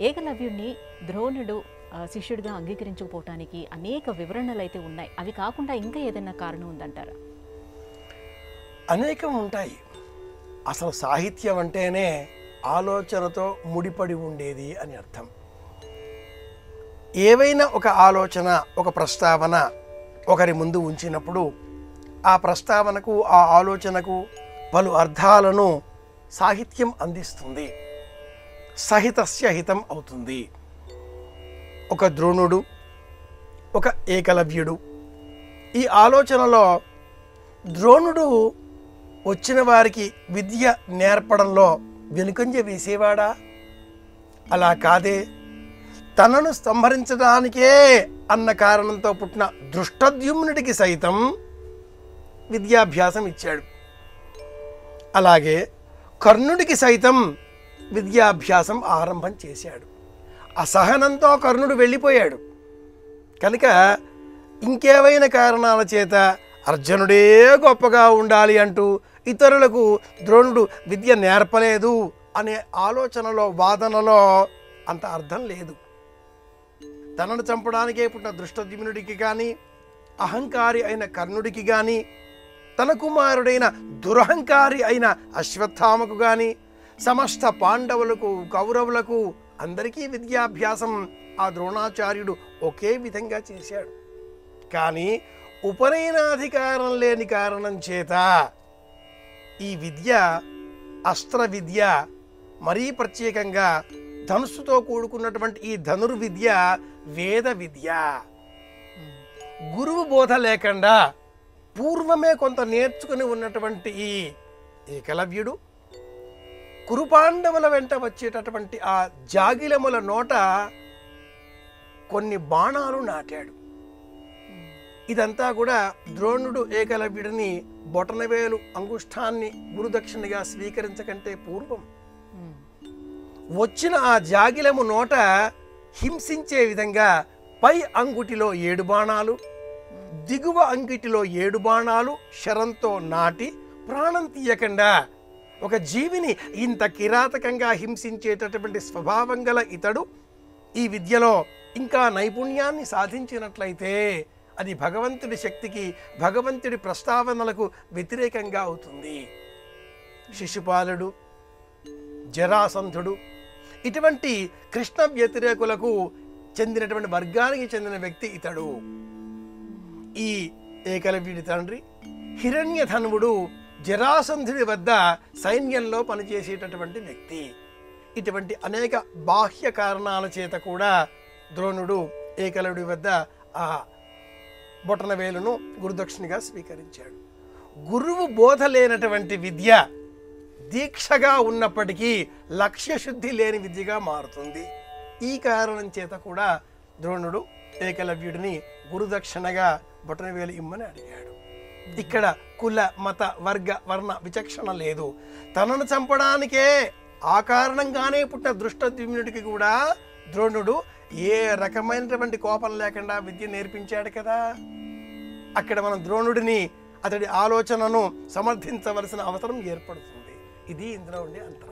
ఏకలవ్యుడిని ద్రోణుడు శిష్యుడిగా అంగీకరించకపోవటానికి అనేక వివరణలు అయితే ఉన్నాయి. అవి కాకుండా ఇంకా ఏదైనా కారణం ఉందంటారా? అనేకం ఉంటాయి. అసలు సాహిత్యం అంటేనే ఆలోచనతో ముడిపడి ఉండేది అని అర్థం. ఏవైనా ఒక ఆలోచన, ఒక ప్రస్తావన ఒకరి ముందు ఉంచినప్పుడు ఆ ప్రస్తావనకు, ఆ ఆలోచనకు పలు అర్థాలను సాహిత్యం అందిస్తుంది. సహితస్య హితం అవుతుంది. ఒక ద్రోణుడు, ఒక ఏకలవ్యుడు, ఈ ఆలోచనలో ద్రోణుడు వచ్చిన వారికి విద్య నేర్పడంలో వెనుకంజ వేసేవాడా? అలా కాదే, తనను సంహరించడానికే అన్న కారణంతో పుట్టిన దృష్టద్యుమ్నుడికి సైతం విద్యాభ్యాసం ఇచ్చాడు. అలాగే కర్ణుడికి సైతం విద్యాభ్యాసం ఆరంభం చేశాడు. అసహనంతో కర్ణుడు వెళ్ళిపోయాడు కనుక ఇంకేవైనా కారణాల చేత అర్జునుడే గొప్పగా ఉండాలి అంటూ ఇతరులకు ద్రోణుడు విద్య నేర్పలేదు అనే ఆలోచనలో, వాదనలో అంత అర్థం లేదు. తనను చంపడానికే పుట్టిన దృష్టద్యుమ్నుడికి కానీ, అహంకారి అయిన కర్ణుడికి కానీ, తన కుమారుడైన దురహంకారి అయిన అశ్వత్థామకు కానీ, సమస్త పాండవులకు, కౌరవులకు అందరికీ విద్యాభ్యాసం ఆ ద్రోణాచార్యుడు ఒకే విధంగా చేశాడు. కానీ ఉపనయనాధికారం లేని కారణం చేత ఈ విద్య, అస్త్ర విద్య, మరీ ప్రత్యేకంగా ధనుస్సుతో కూడుకున్నటువంటి ఈ ధనుర్విద్య వేద విద్య. గురువు బోధ లేకుండా పూర్వమే కొంత నేర్చుకుని ఉన్నటువంటి ఈ ఏకలవ్యుడు కురుపాండవుల వెంట వచ్చేటటువంటి ఆ జాగిలముల నోట కొన్ని బాణాలు నాటాడు. ఇదంతా కూడా ద్రోణుడు ఏకలవ్యుడిని బొటనవేలు అంగుష్ఠాన్ని గురుదక్షిణగా స్వీకరించకంటే పూర్వం వచ్చిన ఆ జాగిలము నోట హింసించే విధంగా పై అంగుటిలో 7 బాణాలు, దిగువ అంగిటిలో 7 బాణాలు శరంతో నాటి ప్రాణం తీయకుండా ఒక జీవిని ఇంత కిరాతకంగా హింసించేటటువంటి స్వభావం గల ఇతడు ఈ విద్యలో ఇంకా నైపుణ్యాన్ని సాధించినట్లయితే అది భగవంతుడి శక్తికి, భగవంతుడి ప్రస్తావనలకు వ్యతిరేకంగా అవుతుంది. శిశుపాలుడు, జరాసంధుడు ఇటువంటి కృష్ణ వ్యతిరేకులకు చెందినటువంటి వర్గానికి చెందిన వ్యక్తి ఇతడు. ఈ ఏకలవ్యుడి తండ్రి హిరణ్యధనువుడు జరాసంధుడి వద్ద సైన్యంలో పనిచేసేటటువంటి వ్యక్తి. ఇటువంటి అనేక బాహ్య కారణాల చేత కూడా ద్రోణుడు ఏకలవ్యుడి వద్ద ఆ బొటనవేలును గురుదక్షిణగా స్వీకరించాడు. గురువు బోధ లేనటువంటి విద్య దీక్షగా ఉన్నప్పటికీ లక్ష్యశుద్ధి లేని విద్యగా మారుతుంది. ఈ కారణం చేత కూడా ద్రోణుడు ఏకలవ్యుడిని గురుదక్షిణగా బొటనవేలు ఇమ్మని అడిగాడు. ఇక్కడ కుల, మత, వర్గ, వర్ణ విచక్షణ లేదు. తనను చంపడానికే ఆ కారణంగానే పుట్టిన దృష్టద్యుమ్నుడికి కూడా ద్రోణుడు ఏ రకమైనటువంటి కోపం లేకుండా విద్య నేర్పించాడు కదా. అక్కడ మనం ద్రోణుడిని, అతడి ఆలోచనను సమర్థించవలసిన అవసరం ఏర్పడుతుంది. ఇది ఇందులో ఉండే అంతరం.